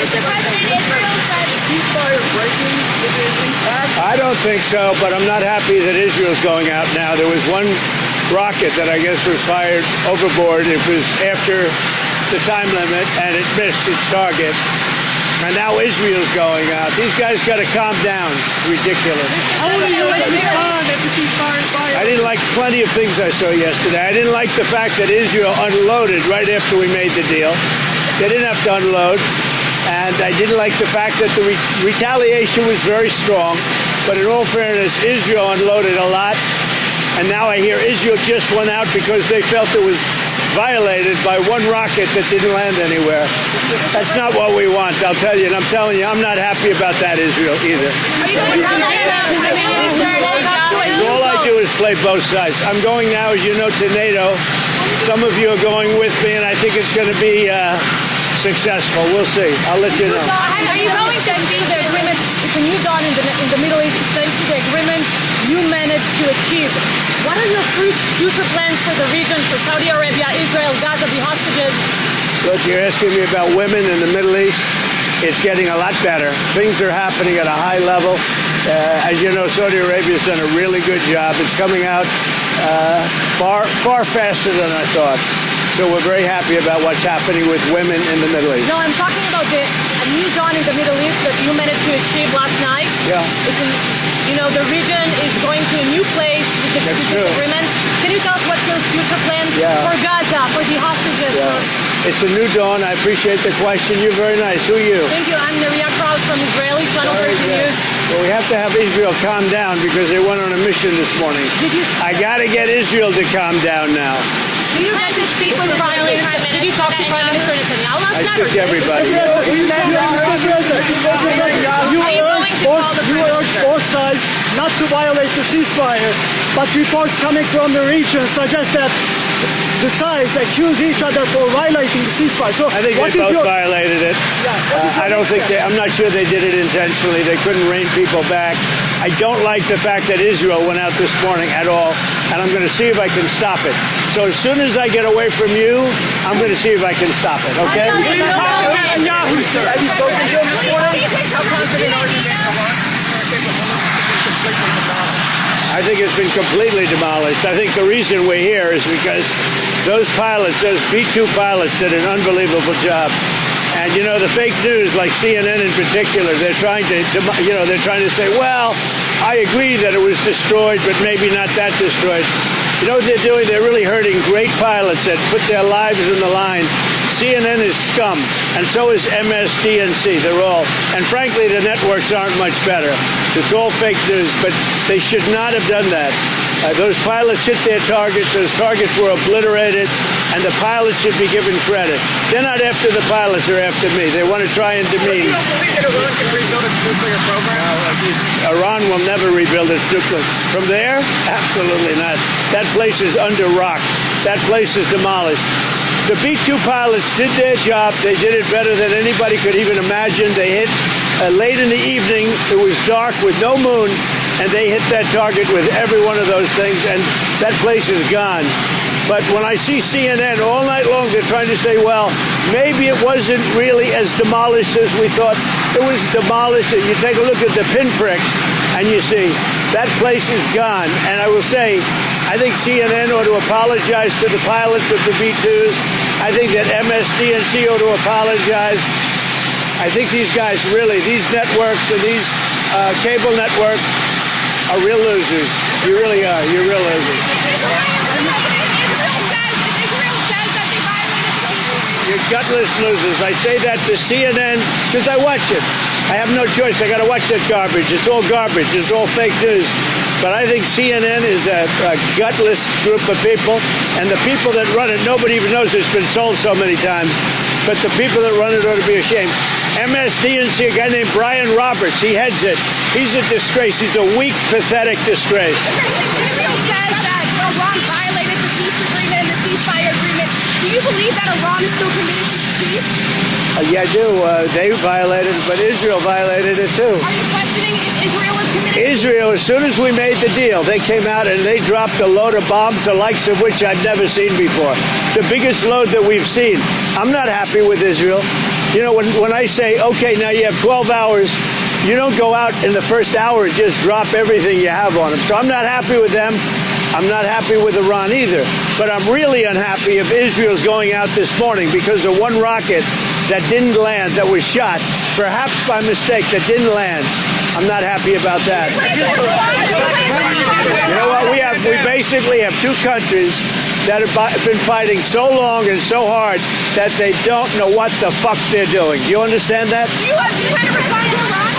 Mr. President, Israel said ceasefire breaking impact. I don't think so, but I'm not happy that Israel's going out now. There was one rocket that I guess was fired overboard. It was after the time limit, and it missed its target. And now Israel's going out. These guys got to calm down. Ridiculous. I didn't like plenty of things I saw yesterday. I didn't like the fact that Israel unloaded right after we made the deal. They didn't have to unload. And I didn't like the fact that the retaliation was very strong. But in all fairness, Israel unloaded a lot. And now I hear Israel just went out because they felt it was violated by one rocket that didn't land anywhere. That's not what we want, I'll tell you. And I'm telling you, I'm not happy about that, Israel, either. All I do is play both sides. I'm going now, as you know, to NATO. Some of you are going with me, and I think it's going to be successful. We'll see. I'll let you know. Are you going to see the agreement? It's a new dawn in the Middle East. Thanks to the agreement you managed to achieve. What are your future plans for the region, for Saudi Arabia, Israel, Gaza, the hostages? Look, you're asking me about women in the Middle East. It's getting a lot better. Things are happening at a high level. As you know, Saudi Arabia's done a really good job. It's coming out far faster than I thought. So we're very happy about what's happening with women in the Middle East. No, I'm talking about a new dawn in the Middle East that you managed to achieve last night. Yeah. The region is going to a new place with this agreement. Can you tell us what's your future plans for Gaza, for the hostages? Yeah. It's a new dawn. I appreciate the question. You're very nice. Who are you? Thank you. I'm Neria Kraus from Israeli Channel 13 News. Well, we have to have Israel calm down because they went on a mission this morning. I got to get Israel to calm down now. Did you have to speak with the Prime Minister? Did you talk to Prime Minister Netanyahu last night? I think everybody. You urge both sides not to violate the ceasefire, but reports coming from the region suggest that the sides accuse each other for violating the ceasefire. So I think they both violated it. I'm not sure they did it intentionally. They couldn't rein people back. I don't like the fact that Israel went out this morning at all, and I'm going to see if I can stop it. So as soon as I get away from you, I'm going to see if I can stop it, okay? Have you spoken to him this morning? How confident are you that I think it's been completely demolished. I think the reason we're here is because those pilots, those B-2 pilots, did an unbelievable job. And the fake news, like CNN in particular, they're trying to say, well, I agree that it was destroyed, but maybe not that destroyed. You know what they're doing? They're really hurting great pilots that put their lives in the line. CNN is scum, and so is MSDNC. They're all, and frankly, the networks aren't much better. It's all fake news, but they should not have done that. Those pilots hit their targets. Those targets were obliterated, and the pilots should be given credit. They're not after the pilots; they're after me. They want to try and demean. You don't believe that Iran can rebuild its nuclear program? Iran will never rebuild its nuclear. From there? Absolutely not. That place is under rock. That place is demolished. The B-2 pilots did their job. They did it better than anybody could even imagine. They hit late in the evening. It was dark with no moon, and they hit that target with every one of those things, and that place is gone. But when I see CNN all night long, they're trying to say, well, maybe it wasn't really as demolished as we thought. It was demolished. You take a look at the pinpricks, and you see that place is gone. And I will say, I think CNN ought to apologize to the pilots of the B-2s. I think that MSDNC ought to apologize. I think these guys really, these networks and these cable networks are real losers. You really are. You're real losers. You're gutless losers. I say that to CNN because I watch it. I have no choice. I got to watch that garbage. It's all garbage. It's all fake news. But I think CNN is a gutless group of people, and the people that run it, nobody even knows it's been sold so many times. But the people that run it ought to be ashamed. MSDNC, a guy named Brian Roberts, he heads it. He's a disgrace. He's a weak, pathetic disgrace. Israel says that Iran violated the peace agreement and the ceasefire agreement. Do you believe that Iran is still committed to peace? Yeah, I do. They violated it, but Israel violated it too. Are you questioning if Israel is committed? Israel, as soon as we made the deal, they came out and they dropped a load of bombs, the likes of which I've never seen before. The biggest load that we've seen. I'm not happy with Israel. You know, when I say, okay, now you have 12 hours, you don't go out in the first hour and just drop everything you have on them. So I'm not happy with them. I'm not happy with Iran either. But I'm really unhappy if Israel's going out this morning because of one rocket that didn't land, that was shot, perhaps by mistake, that didn't land. I'm not happy about that. You know what? We basically have two countries that have been fighting so long and so hard that they don't know what the fuck they're doing. Do you understand that? You have to respond to Iran?